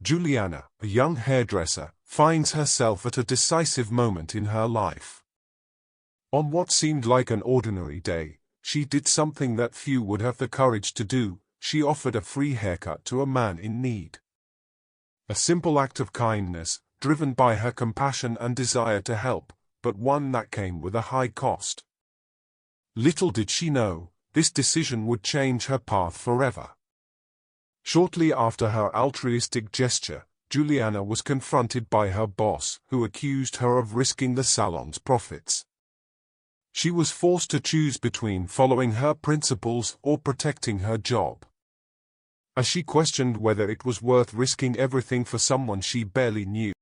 Juliana, a young hairdresser, finds herself at a decisive moment in her life. On what seemed like an ordinary day, she did something that few would have the courage to do. She offered a free haircut to a man in need. A simple act of kindness, driven by her compassion and desire to help, but one that came with a high cost. Little did she know, this decision would change her path forever. Shortly after her altruistic gesture, Juliana was confronted by her boss, who accused her of risking the salon's profits. She was forced to choose between following her principles or protecting her job. As she questioned whether it was worth risking everything for someone she barely knew.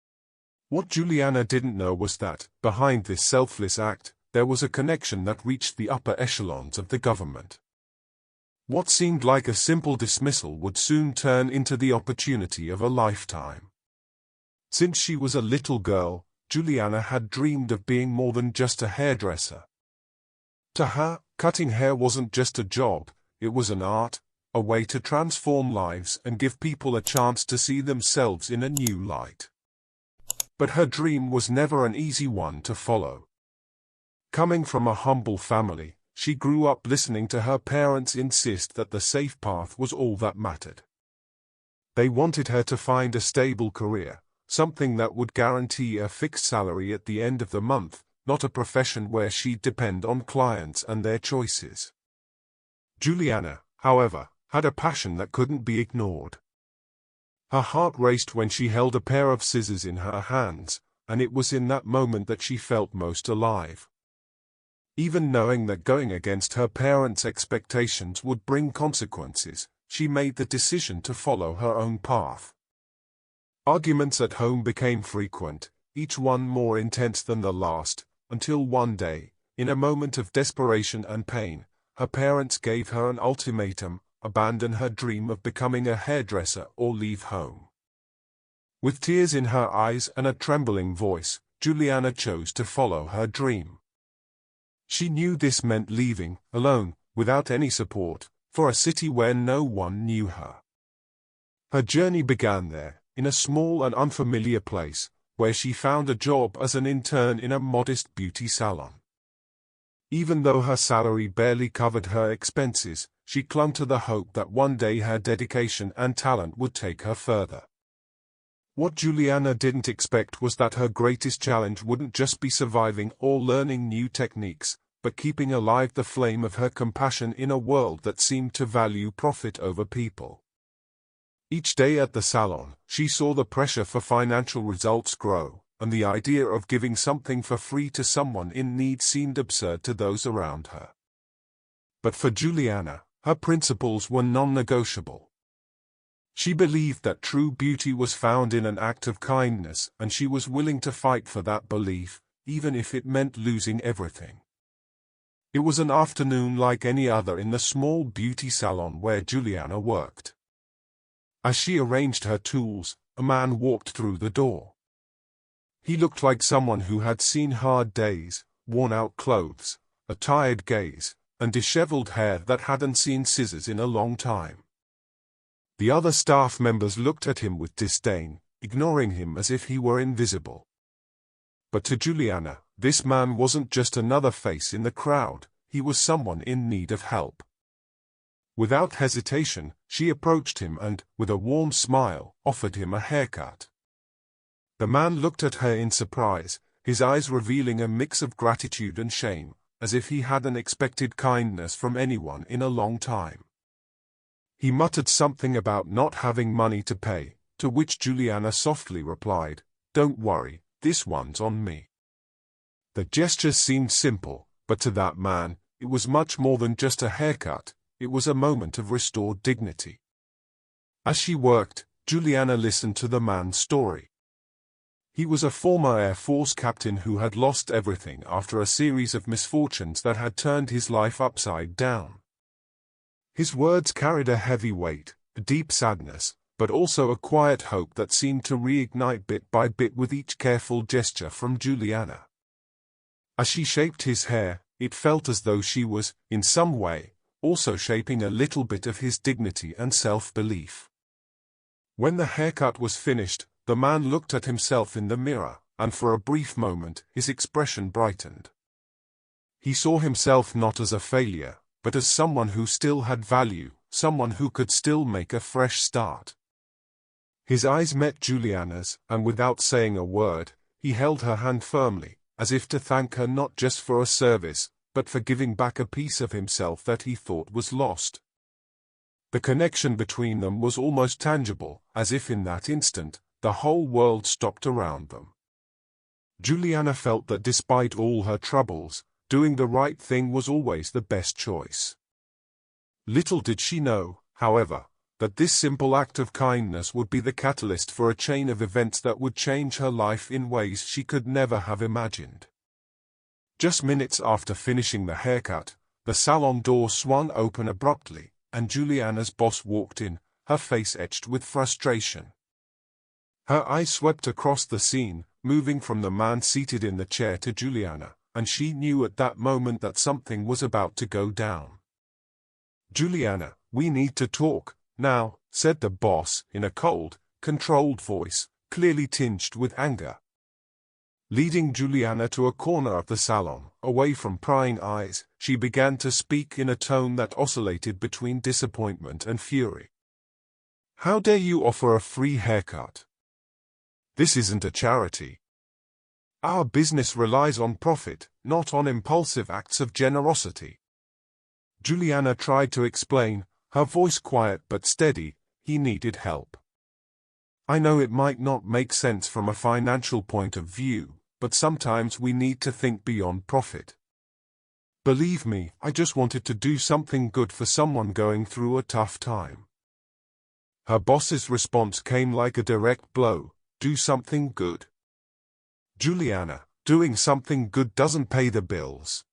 What Juliana didn't know was that, behind this selfless act, there was a connection that reached the upper echelons of the government. What seemed like a simple dismissal would soon turn into the opportunity of a lifetime. Since she was a little girl, Juliana had dreamed of being more than just a hairdresser. To her, cutting hair wasn't just a job, it was an art, a way to transform lives and give people a chance to see themselves in a new light. But her dream was never an easy one to follow. Coming from a humble family, she grew up listening to her parents insist that the safe path was all that mattered. They wanted her to find a stable career, something that would guarantee a fixed salary at the end of the month, not a profession where she'd depend on clients and their choices. Juliana, however, had a passion that couldn't be ignored. Her heart raced when she held a pair of scissors in her hands, and it was in that moment that she felt most alive. Even knowing that going against her parents' expectations would bring consequences, she made the decision to follow her own path. Arguments at home became frequent, each one more intense than the last, until one day, in a moment of desperation and pain, her parents gave her an ultimatum: abandon her dream of becoming a hairdresser or leave home. With tears in her eyes and a trembling voice, Juliana chose to follow her dream. She knew this meant leaving, alone, without any support, for a city where no one knew her. Her journey began there, in a small and unfamiliar place, where she found a job as an intern in a modest beauty salon. Even though her salary barely covered her expenses, she clung to the hope that one day her dedication and talent would take her further. What Juliana didn't expect was that her greatest challenge wouldn't just be surviving or learning new techniques, but keeping alive the flame of her compassion in a world that seemed to value profit over people. Each day at the salon, she saw the pressure for financial results grow, and the idea of giving something for free to someone in need seemed absurd to those around her. But for Juliana, her principles were non-negotiable. She believed that true beauty was found in an act of kindness, and she was willing to fight for that belief, even if it meant losing everything. It was an afternoon like any other in the small beauty salon where Juliana worked. As she arranged her tools, a man walked through the door. He looked like someone who had seen hard days, worn-out clothes, a tired gaze, and disheveled hair that hadn't seen scissors in a long time. The other staff members looked at him with disdain, ignoring him as if he were invisible. But to Juliana, this man wasn't just another face in the crowd, he was someone in need of help. Without hesitation, she approached him and, with a warm smile, offered him a haircut. The man looked at her in surprise, his eyes revealing a mix of gratitude and shame, as if he hadn't expected kindness from anyone in a long time. He muttered something about not having money to pay, to which Juliana softly replied, "Don't worry, this one's on me." The gesture seemed simple, but to that man, it was much more than just a haircut. It was a moment of restored dignity. As she worked, Juliana listened to the man's story. He was a former Air Force captain who had lost everything after a series of misfortunes that had turned his life upside down. His words carried a heavy weight, a deep sadness, but also a quiet hope that seemed to reignite bit by bit with each careful gesture from Juliana. As she shaped his hair, it felt as though she was, in some way, also shaping a little bit of his dignity and self-belief. When the haircut was finished, the man looked at himself in the mirror, and for a brief moment his expression brightened. He saw himself not as a failure, but as someone who still had value, someone who could still make a fresh start. His eyes met Juliana's, and without saying a word, he held her hand firmly, as if to thank her not just for a service, but for giving back a piece of himself that he thought was lost. The connection between them was almost tangible, as if in that instant, the whole world stopped around them. Juliana felt that despite all her troubles, doing the right thing was always the best choice. Little did she know, however, that this simple act of kindness would be the catalyst for a chain of events that would change her life in ways she could never have imagined. Just minutes after finishing the haircut, the salon door swung open abruptly, and Juliana's boss walked in, her face etched with frustration. Her eyes swept across the scene, moving from the man seated in the chair to Juliana, and she knew at that moment that something was about to go down. "Juliana, we need to talk now," said the boss, in a cold, controlled voice, clearly tinged with anger. Leading Juliana to a corner of the salon, away from prying eyes, she began to speak in a tone that oscillated between disappointment and fury. "How dare you offer a free haircut? This isn't a charity. Our business relies on profit, not on impulsive acts of generosity." Juliana tried to explain, her voice quiet but steady. He needed help. "I know it might not make sense from a financial point of view, but sometimes we need to think beyond profit. Believe me, I just wanted to do something good for someone going through a tough time." Her boss's response came like a direct blow. "Do something good? Juliana, doing something good doesn't pay the bills.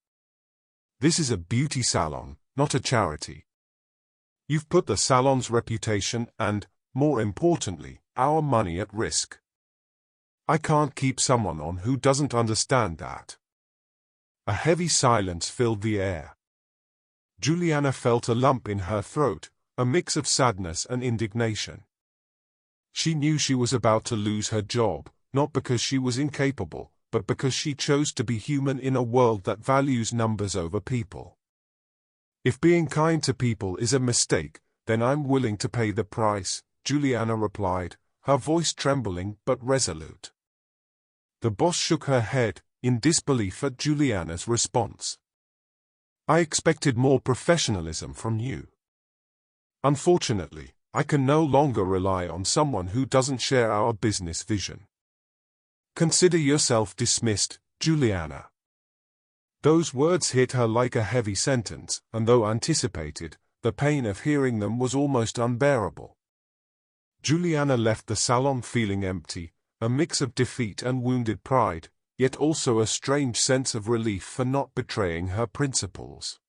This is a beauty salon, not a charity. You've put the salon's reputation and, more importantly, our money at risk. I can't keep someone on who doesn't understand that." A heavy silence filled the air. Juliana felt a lump in her throat, a mix of sadness and indignation. She knew she was about to lose her job, not because she was incapable, but because she chose to be human in a world that values numbers over people. "If being kind to people is a mistake, then I'm willing to pay the price," Juliana replied, her voice trembling but resolute. The boss shook her head, in disbelief at Juliana's response. "I expected more professionalism from you. Unfortunately, I can no longer rely on someone who doesn't share our business vision. Consider yourself dismissed, Juliana." Those words hit her like a heavy sentence, and though anticipated, the pain of hearing them was almost unbearable. Juliana left the salon feeling empty, a mix of defeat and wounded pride, yet also a strange sense of relief for not betraying her principles.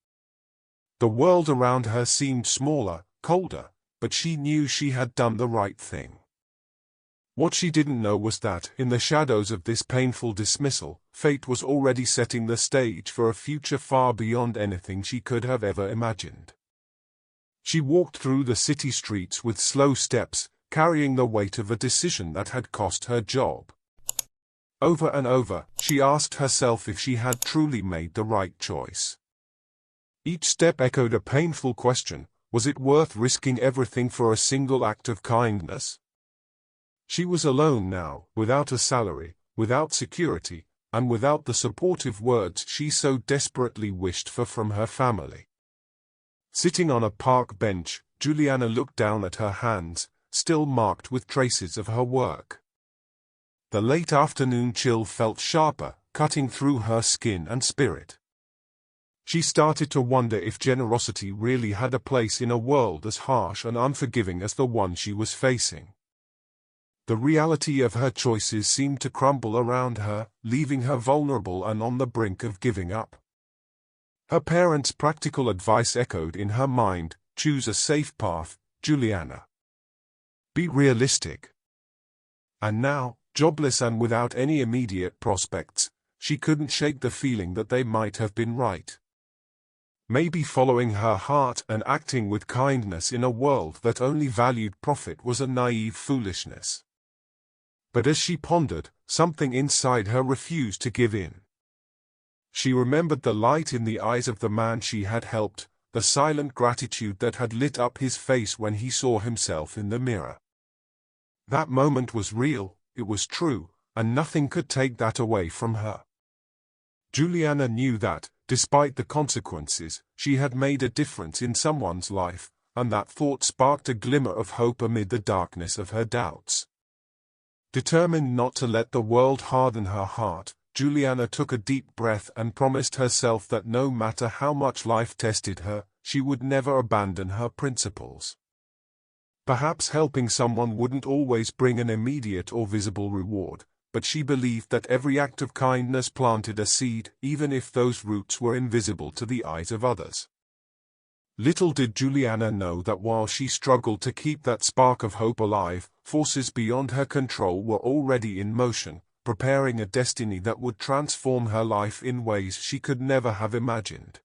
The world around her seemed smaller, colder, but she knew she had done the right thing. What she didn't know was that, in the shadows of this painful dismissal, fate was already setting the stage for a future far beyond anything she could have ever imagined. She walked through the city streets with slow steps, carrying the weight of a decision that had cost her job. Over and over, she asked herself if she had truly made the right choice. Each step echoed a painful question: was it worth risking everything for a single act of kindness? She was alone now, without a salary, without security, and without the supportive words she so desperately wished for from her family. Sitting on a park bench, Juliana looked down at her hands, still marked with traces of her work. The late afternoon chill felt sharper, cutting through her skin and spirit. She started to wonder if generosity really had a place in a world as harsh and unforgiving as the one she was facing. The reality of her choices seemed to crumble around her, leaving her vulnerable and on the brink of giving up. Her parents' practical advice echoed in her mind: choose a safe path, Juliana. Be realistic. And now, jobless and without any immediate prospects, she couldn't shake the feeling that they might have been right. Maybe following her heart and acting with kindness in a world that only valued profit was a naive foolishness. But as she pondered, something inside her refused to give in. She remembered the light in the eyes of the man she had helped, the silent gratitude that had lit up his face when he saw himself in the mirror. That moment was real, it was true, and nothing could take that away from her. Juliana knew that, despite the consequences, she had made a difference in someone's life, and that thought sparked a glimmer of hope amid the darkness of her doubts. Determined not to let the world harden her heart, Juliana took a deep breath and promised herself that no matter how much life tested her, she would never abandon her principles. Perhaps helping someone wouldn't always bring an immediate or visible reward, but she believed that every act of kindness planted a seed, even if those roots were invisible to the eyes of others. Little did Juliana know that while she struggled to keep that spark of hope alive, forces beyond her control were already in motion, preparing a destiny that would transform her life in ways she could never have imagined.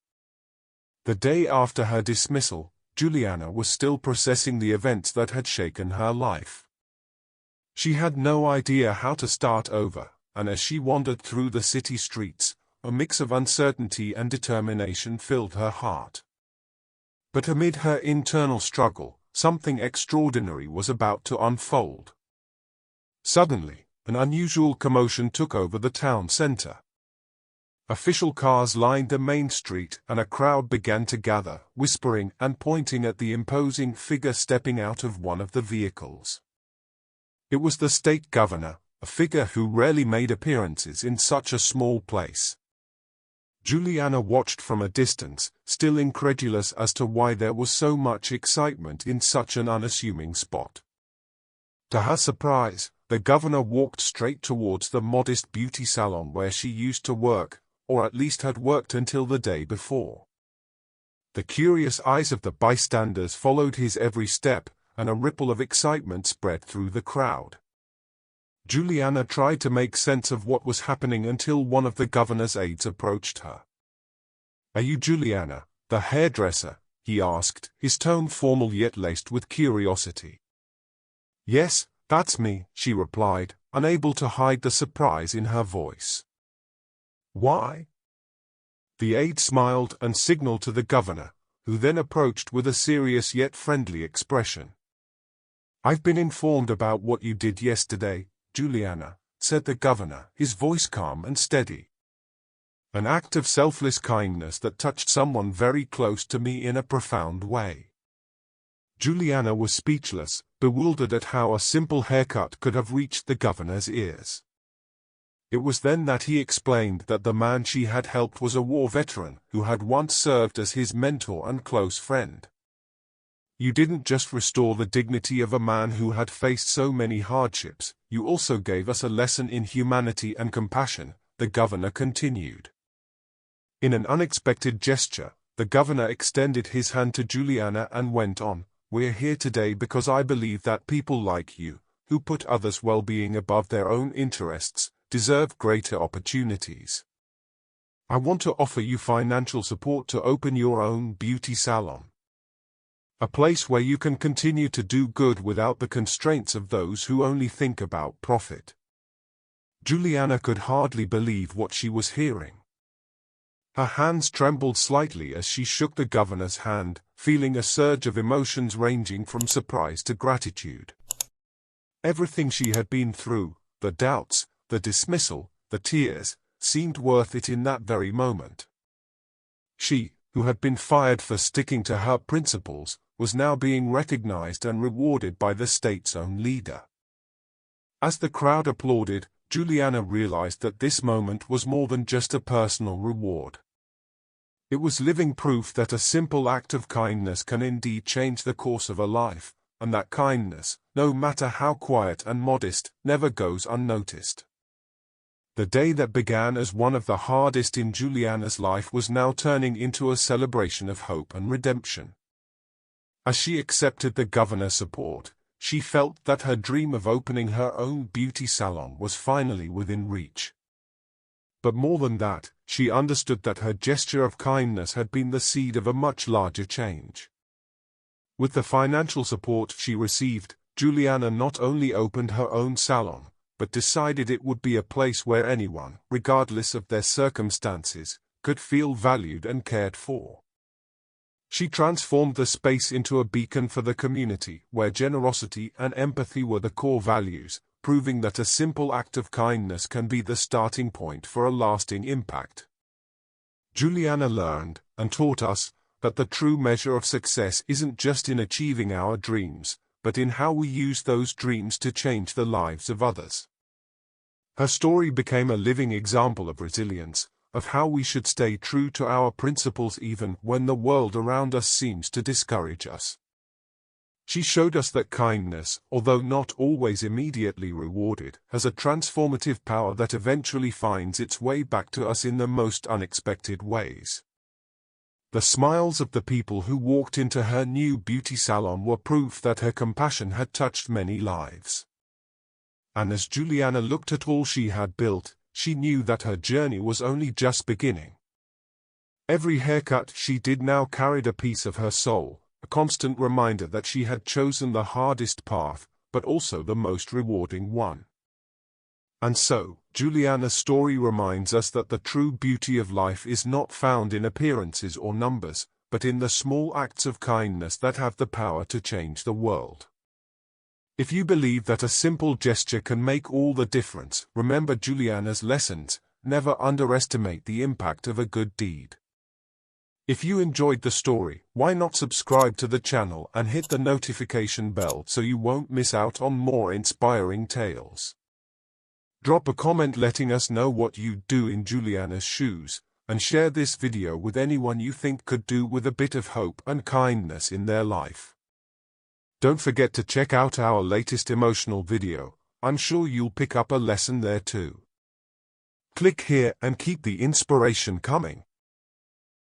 The day after her dismissal, Juliana was still processing the events that had shaken her life. She had no idea how to start over, and as she wandered through the city streets, a mix of uncertainty and determination filled her heart. But amid her internal struggle, something extraordinary was about to unfold. Suddenly, an unusual commotion took over the town center. Official cars lined the main street, and a crowd began to gather, whispering and pointing at the imposing figure stepping out of one of the vehicles. It was the state governor, a figure who rarely made appearances in such a small place. Juliana watched from a distance, still incredulous as to why there was so much excitement in such an unassuming spot. To her surprise, the governor walked straight towards the modest beauty salon where she used to work, or at least had worked until the day before. The curious eyes of the bystanders followed his every step, and a ripple of excitement spread through the crowd. Juliana tried to make sense of what was happening until one of the governor's aides approached her. "Are you Juliana, the hairdresser?" he asked, his tone formal yet laced with curiosity. "Yes, that's me," she replied, unable to hide the surprise in her voice. "Why?" The aide smiled and signaled to the governor, who then approached with a serious yet friendly expression. "I've been informed about what you did yesterday, Juliana," said the governor, his voice calm and steady. "An act of selfless kindness that touched someone very close to me in a profound way." Juliana was speechless, bewildered at how a simple haircut could have reached the governor's ears. It was then that he explained that the man she had helped was a war veteran who had once served as his mentor and close friend. "You didn't just restore the dignity of a man who had faced so many hardships, you also gave us a lesson in humanity and compassion," the governor continued. In an unexpected gesture, the governor extended his hand to Juliana and went on, "We're here today because I believe that people like you, who put others' well-being above their own interests, deserve greater opportunities. I want to offer you financial support to open your own beauty salon. A place where you can continue to do good without the constraints of those who only think about profit." Juliana could hardly believe what she was hearing. Her hands trembled slightly as she shook the governor's hand, feeling a surge of emotions ranging from surprise to gratitude. Everything she had been through, the doubts, the dismissal, the tears, seemed worth it in that very moment. She, who had been fired for sticking to her principles, was now being recognized and rewarded by the state's own leader. As the crowd applauded, Juliana realized that this moment was more than just a personal reward. It was living proof that a simple act of kindness can indeed change the course of a life, and that kindness, no matter how quiet and modest, never goes unnoticed. The day that began as one of the hardest in Juliana's life was now turning into a celebration of hope and redemption. As she accepted the governor's support, she felt that her dream of opening her own beauty salon was finally within reach. But more than that, she understood that her gesture of kindness had been the seed of a much larger change. With the financial support she received, Juliana not only opened her own salon, but decided it would be a place where anyone, regardless of their circumstances, could feel valued and cared for. She transformed the space into a beacon for the community, where generosity and empathy were the core values, proving that a simple act of kindness can be the starting point for a lasting impact. Juliana learned, and taught us, that the true measure of success isn't just in achieving our dreams, but in how we use those dreams to change the lives of others. Her story became a living example of resilience, of how we should stay true to our principles even when the world around us seems to discourage us. She showed us that kindness, although not always immediately rewarded, has a transformative power that eventually finds its way back to us in the most unexpected ways. The smiles of the people who walked into her new beauty salon were proof that her compassion had touched many lives. And as Juliana looked at all she had built, she knew that her journey was only just beginning. Every haircut she did now carried a piece of her soul, a constant reminder that she had chosen the hardest path, but also the most rewarding one. And so, Juliana's story reminds us that the true beauty of life is not found in appearances or numbers, but in the small acts of kindness that have the power to change the world. If you believe that a simple gesture can make all the difference, remember Juliana's lessons: never underestimate the impact of a good deed. If you enjoyed the story, why not subscribe to the channel and hit the notification bell so you won't miss out on more inspiring tales. Drop a comment letting us know what you'd do in Juliana's shoes, and share this video with anyone you think could do with a bit of hope and kindness in their life. Don't forget to check out our latest emotional video. I'm sure you'll pick up a lesson there too. Click here and keep the inspiration coming.